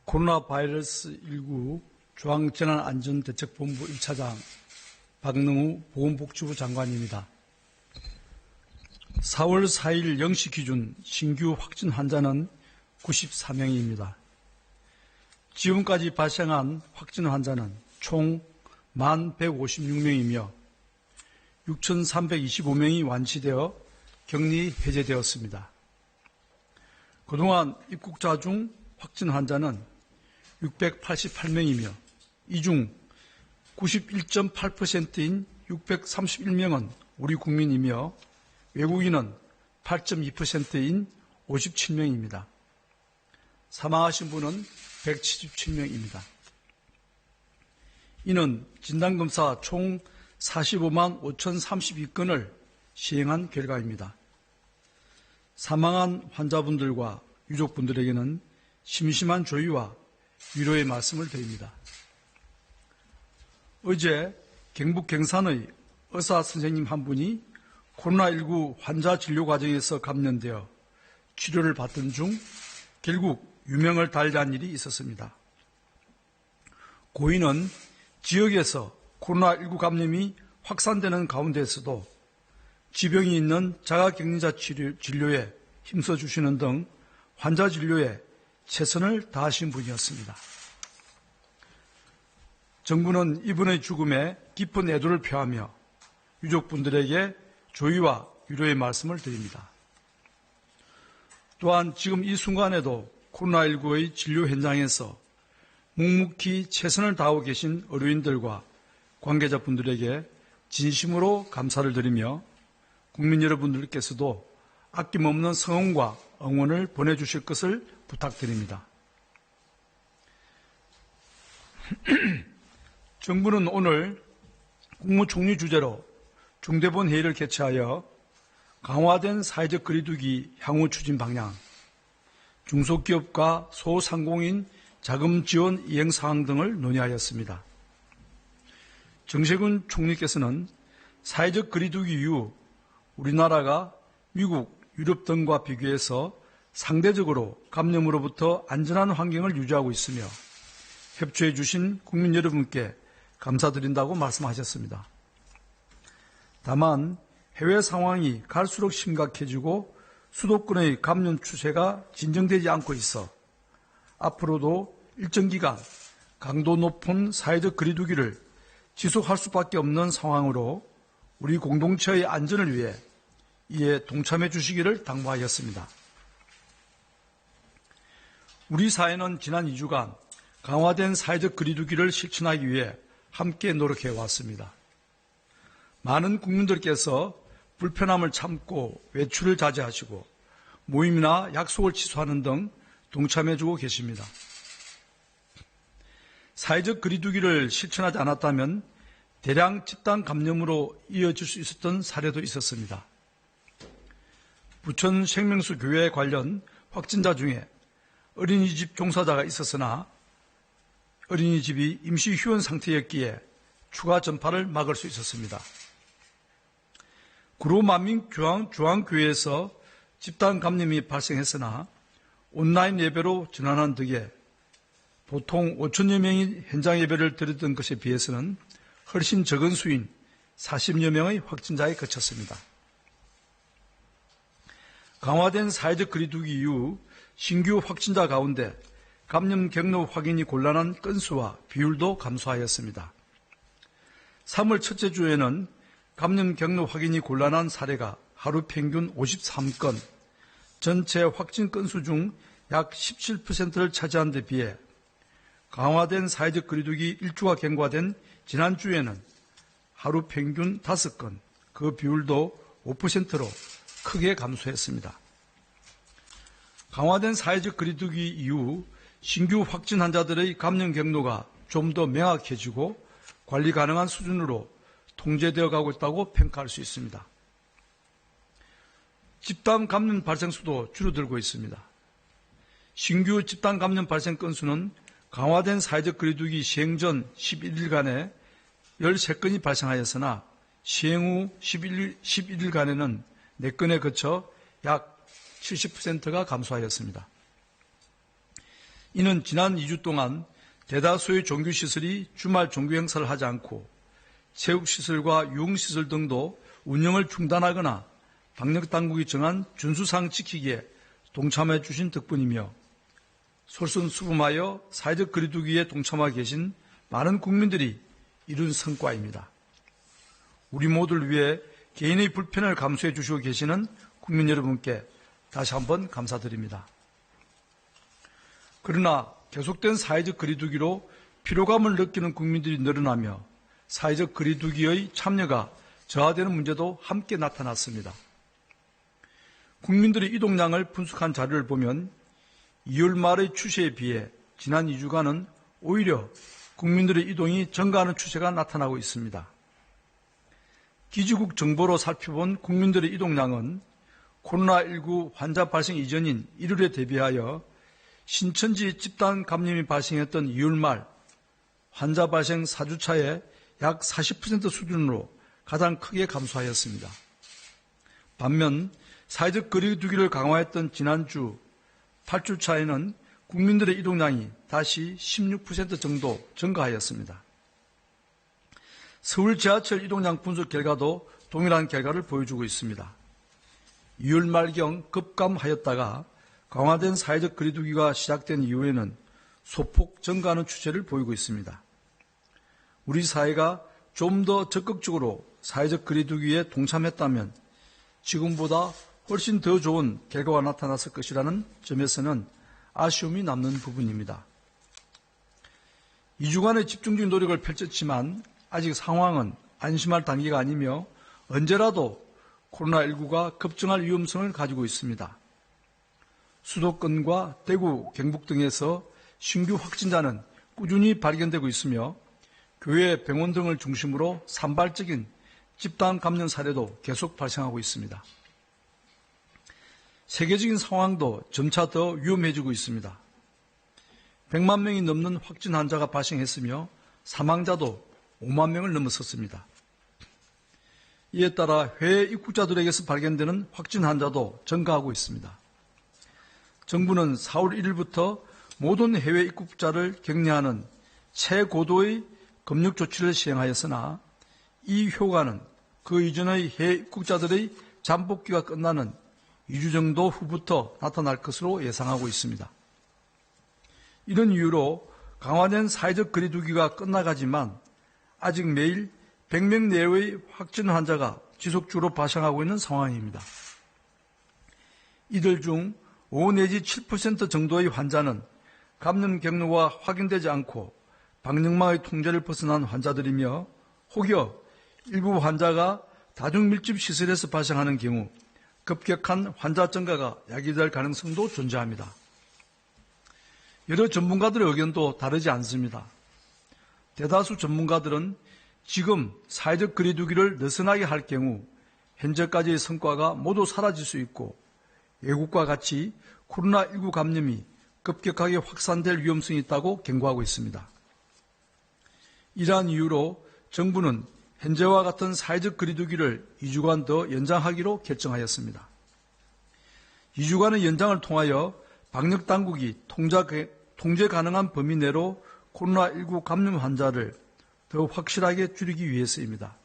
코로나 바이러스 19 중앙재난안전대책본부 1차장 박능우 보건복지부 장관입니다. 4월 4일 0시 기준 신규 확진 환자는 94명입니다. 지금까지 발생한 확진 환자는 총 1156명이며 6,325명이 완치되어 격리 해제되었습니다. 그동안 입국자 중 확진 환자는 688명이며 이 중 91.8%인 631명은 우리 국민이며 외국인은 8.2%인 57명입니다. 사망하신 분은 177명입니다. 이는 진단검사 총 45만 5,032건을 시행한 결과입니다. 사망한 환자분들과 유족분들에게는 심심한 조의와 위로의 말씀을 드립니다. 어제 경북 경산의 의사 선생님 한 분이 코로나19 환자 진료 과정에서 감염되어 치료를 받던 중 결국 유명을 달리한 일이 있었습니다. 고인은 지역에서 코로나19 감염이 확산되는 가운데에서도 지병이 있는 자가격리자 진료에 힘써주시는 등 환자 진료에 최선을 다하신 분이었습니다. 정부는 이분의 죽음에 깊은 애도를 표하며 유족분들에게 조의와 위로의 말씀을 드립니다. 또한 지금 이 순간에도 코로나19의 진료 현장에서 묵묵히 최선을 다하고 계신 의료인들과 관계자분들에게 진심으로 감사를 드리며 국민 여러분들께서도 아낌없는 성원과 응원을 보내주실 것을 부탁드립니다. 정부는 오늘 국무총리 주재로 중대본 회의를 개최하여 강화된 사회적 거리두기 향후 추진 방향, 중소기업과 소상공인 자금 지원 이행 사항 등을 논의하였습니다. 정세균 총리께서는 사회적 거리두기 이후 우리나라가 미국, 유럽 등과 비교해서 상대적으로 감염으로부터 안전한 환경을 유지하고 있으며 협조해 주신 국민 여러분께 감사드린다고 말씀하셨습니다. 다만 해외 상황이 갈수록 심각해지고 수도권의 감염 추세가 진정되지 않고 있어 앞으로도 일정 기간 강도 높은 사회적 거리두기를 지속할 수밖에 없는 상황으로 우리 공동체의 안전을 위해 이에 동참해 주시기를 당부하였습니다. 우리 사회는 지난 2주간 강화된 사회적 거리두기를 실천하기 위해 함께 노력해 왔습니다. 많은 국민들께서 불편함을 참고 외출을 자제하시고 모임이나 약속을 취소하는 등 동참해주고 계십니다. 사회적 거리두기를 실천하지 않았다면 대량 집단 감염으로 이어질 수 있었던 사례도 있었습니다. 부천 생명수 교회 관련 확진자 중에 어린이집 종사자가 있었으나 어린이집이 임시 휴원 상태였기에 추가 전파를 막을 수 있었습니다. 구로만민 중앙교회에서 집단 감염이 발생했으나 온라인 예배로 전환한 덕에 보통 5천여 명이 현장 예배를 드렸던 것에 비해서는 훨씬 적은 수인 40여 명의 확진자에 그쳤습니다. 강화된 사회적 거리두기 이후 신규 확진자 가운데 감염 경로 확인이 곤란한 건수와 비율도 감소하였습니다. 3월 첫째 주에는 감염 경로 확인이 곤란한 사례가 하루 평균 53건, 전체 확진 건수 중 약 17%를 차지한 데 비해 강화된 사회적 거리두기 1주가 경과된 지난주에는 하루 평균 5건, 그 비율도 5%로 크게 감소했습니다. 강화된 사회적 거리두기 이후 신규 확진 환자들의 감염 경로가 좀 더 명확해지고 관리 가능한 수준으로 통제되어 가고 있다고 평가할 수 있습니다. 집단 감염 발생 수도 줄어들고 있습니다. 신규 집단 감염 발생 건수는 강화된 사회적 거리두기 시행 전 11일간에 13건이 발생하였으나 시행 후 11일간에는 4건에 그쳐 약 70%가 감소하였습니다. 이는 지난 2주 동안 대다수의 종교시설이 주말 종교 행사를 하지 않고 체육시설과 유흥시설 등도 운영을 중단하거나 방역당국이 정한 준수사항 지키기에 동참해 주신 덕분이며 솔선수범하여 사회적 거리두기에 동참하고 계신 많은 국민들이 이룬 성과입니다. 우리 모두를 위해 개인의 불편을 감수해 주시고 계시는 국민 여러분께 다시 한번 감사드립니다. 그러나 계속된 사회적 거리두기로 피로감을 느끼는 국민들이 늘어나며 사회적 거리두기의 참여가 저하되는 문제도 함께 나타났습니다. 국민들의 이동량을 분석한 자료를 보면 2월 말의 추세에 비해 지난 2주간은 오히려 국민들의 이동이 증가하는 추세가 나타나고 있습니다. 기지국 정보로 살펴본 국민들의 이동량은 코로나19 환자 발생 이전인 1월에 대비하여 신천지 집단 감염이 발생했던 2월 말 환자 발생 4주차에 약 40% 수준으로 가장 크게 감소하였습니다. 반면 사회적 거리두기를 강화했던 지난주 8주차에는 국민들의 이동량이 다시 16% 정도 증가하였습니다. 서울 지하철 이동량 분석 결과도 동일한 결과를 보여주고 있습니다. 2월 말경 급감하였다가 강화된 사회적 거리두기가 시작된 이후에는 소폭 증가하는 추세를 보이고 있습니다. 우리 사회가 좀 더 적극적으로 사회적 거리두기에 동참했다면 지금보다 훨씬 더 좋은 결과가 나타났을 것이라는 점에서는 아쉬움이 남는 부분입니다. 2주간의 집중적인 노력을 펼쳤지만 아직 상황은 안심할 단계가 아니며 언제라도 코로나19가 급증할 위험성을 가지고 있습니다. 수도권과 대구, 경북 등에서 신규 확진자는 꾸준히 발견되고 있으며 교회, 병원 등을 중심으로 산발적인 집단 감염 사례도 계속 발생하고 있습니다. 세계적인 상황도 점차 더 위험해지고 있습니다. 100만 명이 넘는 확진 환자가 발생했으며 사망자도 5만 명을 넘어섰습니다. 이에 따라 해외 입국자들에게서 발견되는 확진 환자도 증가하고 있습니다. 정부는 4월 1일부터 모든 해외 입국자를 격리하는 최고도의 검역 조치를 시행하였으나 이 효과는 그 이전의 해외 입국자들의 잠복기가 끝나는 2주 정도 후부터 나타날 것으로 예상하고 있습니다. 이런 이유로 강화된 사회적 거리두기가 끝나가지만 아직 매일 100명 내외의 확진 환자가 지속적으로 발생하고 있는 상황입니다. 이들 중 5 내지 7% 정도의 환자는 감염 경로가 확인되지 않고 방역망의 통제를 벗어난 환자들이며 혹여 일부 환자가 다중밀집 시설에서 발생하는 경우 급격한 환자 증가가 야기될 가능성도 존재합니다. 여러 전문가들의 의견도 다르지 않습니다. 대다수 전문가들은 지금 사회적 거리두기를 느슨하게 할 경우 현재까지의 성과가 모두 사라질 수 있고 외국과 같이 코로나19 감염이 급격하게 확산될 위험성이 있다고 경고하고 있습니다. 이러한 이유로 정부는 현재와 같은 사회적 거리두기를 2주간 더 연장하기로 결정하였습니다. 2주간의 연장을 통하여 방역당국이 통제 가능한 범위 내로 코로나19 감염 환자를 더 확실하게 줄이기 위해서입니다.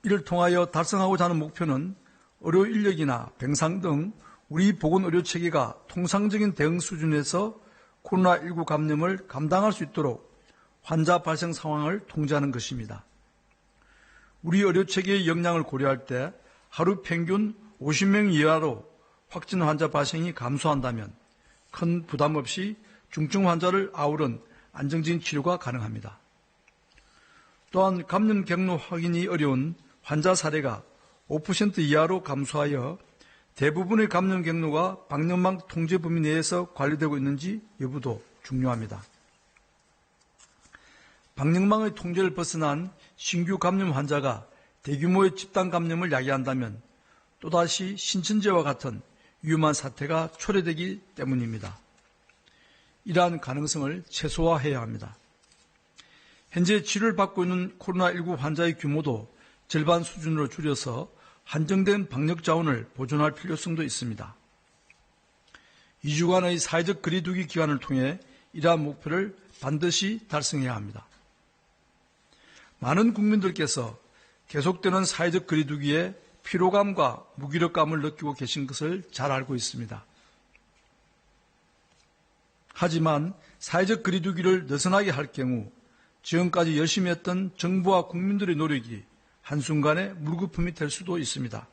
이를 통하여 달성하고자 하는 목표는 의료 인력이나 병상 등 우리 보건의료체계가 통상적인 대응 수준에서 코로나19 감염을 감당할 수 있도록 환자 발생 상황을 통제하는 것입니다. 우리 의료체계의 역량을 고려할 때 하루 평균 50명 이하로 확진 환자 발생이 감소한다면 큰 부담 없이 중증 환자를 아우른 안정적인 치료가 가능합니다. 또한 감염 경로 확인이 어려운 환자 사례가 5% 이하로 감소하여 대부분의 감염 경로가 방역망 통제 범위 내에서 관리되고 있는지 여부도 중요합니다. 방역망의 통제를 벗어난 신규 감염 환자가 대규모의 집단 감염을 야기한다면 또다시 신천지와 같은 위험한 사태가 초래되기 때문입니다. 이러한 가능성을 최소화해야 합니다. 현재 치료를 받고 있는 코로나19 환자의 규모도 절반 수준으로 줄여서 한정된 방역 자원을 보존할 필요성도 있습니다. 2주간의 사회적 거리두기 기간을 통해 이러한 목표를 반드시 달성해야 합니다. 많은 국민들께서 계속되는 사회적 거리두기에 피로감과 무기력감을 느끼고 계신 것을 잘 알고 있습니다. 하지만 사회적 거리두기를 느슨하게 할 경우 지금까지 열심히 했던 정부와 국민들의 노력이 한순간에 물거품이 될 수도 있습니다.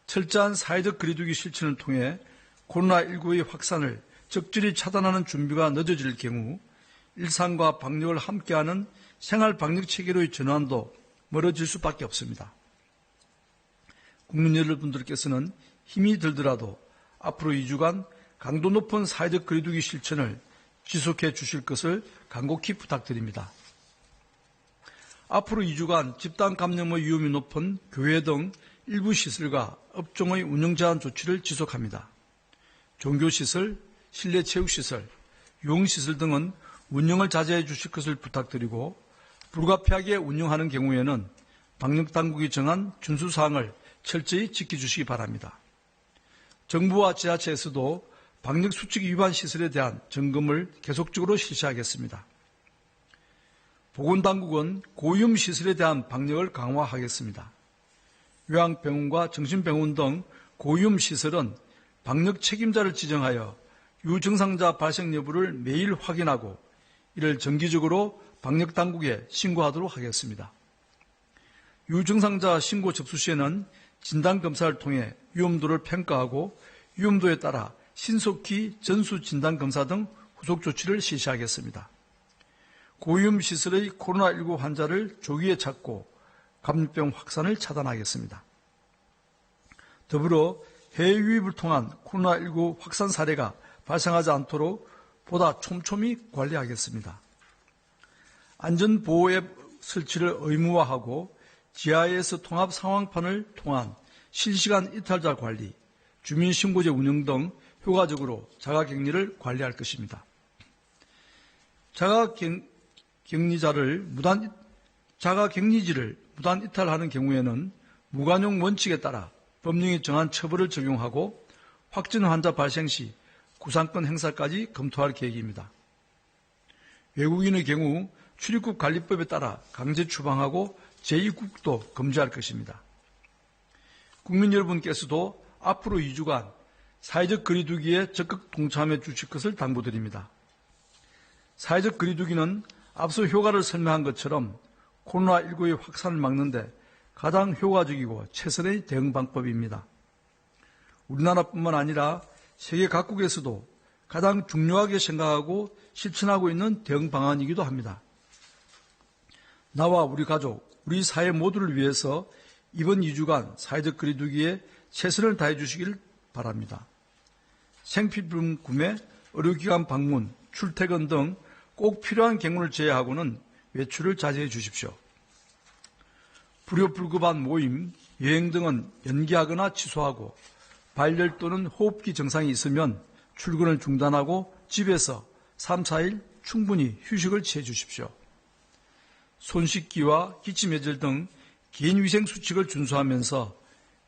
철저한 사회적 거리두기 실천을 통해 코로나19의 확산을 적절히 차단하는 준비가 늦어질 경우 일상과 방역을 함께하는 생활 방역 체계로의 전환도 멀어질 수밖에 없습니다. 국민 여러분들께서는 힘이 들더라도 앞으로 2주간 강도 높은 사회적 거리두기 실천을 지속해 주실 것을 간곡히 부탁드립니다. 앞으로 2주간 집단 감염의 위험이 높은 교회 등 일부 시설과 업종의 운영 제한 조치를 지속합니다. 종교시설, 실내 체육시설, 유흥시설 등은 운영을 자제해 주실 것을 부탁드리고 불가피하게 운영하는 경우에는 방역당국이 정한 준수사항을 철저히 지켜주시기 바랍니다. 정부와 지자체에서도 방역수칙 위반 시설에 대한 점검을 계속적으로 실시하겠습니다. 보건당국은 고위험 시설에 대한 방역을 강화하겠습니다. 요양병원과 정신병원 등 고위험 시설은 방역 책임자를 지정하여 유증상자 발생 여부를 매일 확인하고 이를 정기적으로 방역당국에 신고하도록 하겠습니다. 유증상자 신고 접수 시에는 진단검사를 통해 위험도를 평가하고 위험도에 따라 신속히 전수진단검사 등 후속 조치를 실시하겠습니다. 고위험 시설의 코로나19 환자를 조기에 찾고 감염병 확산을 차단하겠습니다. 더불어 해외 유입을 통한 코로나19 확산 사례가 발생하지 않도록 보다 촘촘히 관리하겠습니다. 안전보호앱 설치를 의무화하고 지하에서 통합 상황판을 통한 실시간 이탈자 관리, 주민신고제 운영 등 효과적으로 자가격리를 관리할 것입니다. 자가격리지를 무단 이탈하는 경우에는 무관용 원칙에 따라 법령이 정한 처벌을 적용하고 확진 환자 발생 시 구상권 행사까지 검토할 계획입니다. 외국인의 경우 출입국 관리법에 따라 강제 추방하고 재입국도 금지할 것입니다. 국민 여러분께서도 앞으로 2주간 사회적 거리두기에 적극 동참해 주실 것을 당부드립니다. 사회적 거리두기는 앞서 효과를 설명한 것처럼 코로나19의 확산을 막는 데 가장 효과적이고 최선의 대응 방법입니다. 우리나라뿐만 아니라 세계 각국에서도 가장 중요하게 생각하고 실천하고 있는 대응 방안이기도 합니다. 나와 우리 가족, 우리 사회 모두를 위해서 이번 2주간 사회적 거리두기에 최선을 다해 주시길 바랍니다. 생필품 구매, 의료기관 방문, 출퇴근 등 꼭 필요한 경우를 제외하고는 외출을 자제해 주십시오. 불효불급한 모임, 여행 등은 연기하거나 취소하고 발열 또는 호흡기 증상이 있으면 출근을 중단하고 집에서 3, 4일 충분히 휴식을 취해 주십시오. 손 씻기와 기침 예절 등 개인위생 수칙을 준수하면서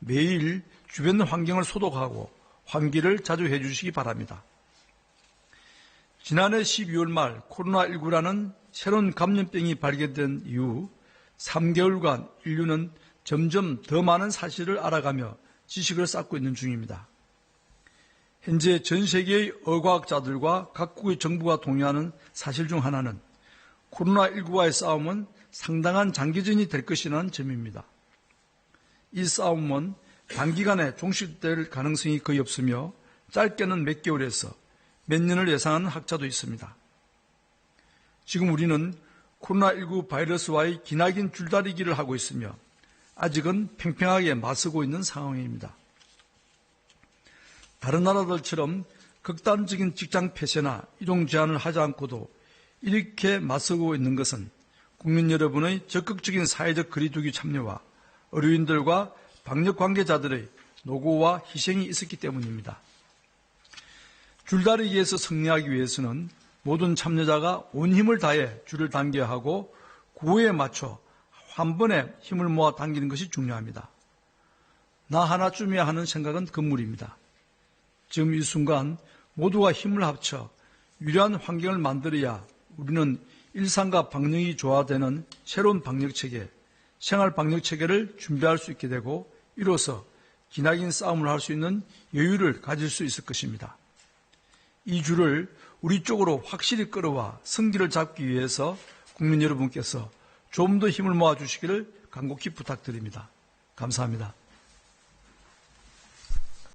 매일 주변 환경을 소독하고 환기를 자주 해주시기 바랍니다. 지난해 12월 말 코로나19라는 새로운 감염병이 발견된 이후 3개월간 인류는 점점 더 많은 사실을 알아가며 지식을 쌓고 있는 중입니다. 현재 전 세계의 의과학자들과 각국의 정부가 동의하는 사실 중 하나는 코로나19와의 싸움은 상당한 장기전이 될 것이라는 점입니다. 이 싸움은 단기간에 종식될 가능성이 거의 없으며 짧게는 몇 개월에서 몇 년을 예상하는 학자도 있습니다. 지금 우리는 코로나19 바이러스와의 기나긴 줄다리기를 하고 있으며 아직은 팽팽하게 맞서고 있는 상황입니다. 다른 나라들처럼 극단적인 직장 폐쇄나 이동 제한을 하지 않고도 이렇게 맞서고 있는 것은 국민 여러분의 적극적인 사회적 거리두기 참여와 의료인들과 방역 관계자들의 노고와 희생이 있었기 때문입니다. 줄다리기에서 승리하기 위해서는 모든 참여자가 온 힘을 다해 줄을 당겨야 하고 구호에 맞춰 한 번에 힘을 모아 당기는 것이 중요합니다. 나 하나쯤이야 하는 생각은 금물입니다. 지금 이 순간 모두가 힘을 합쳐 유리한 환경을 만들어야 우리는 일상과 방역이 조화되는 새로운 방역체계, 생활방역체계를 준비할 수 있게 되고 이로써 기나긴 싸움을 할 수 있는 여유를 가질 수 있을 것입니다. 이 줄을 우리 쪽으로 확실히 끌어와 승기를 잡기 위해서 국민 여러분께서 좀 더 힘을 모아주시기를 간곡히 부탁드립니다. 감사합니다.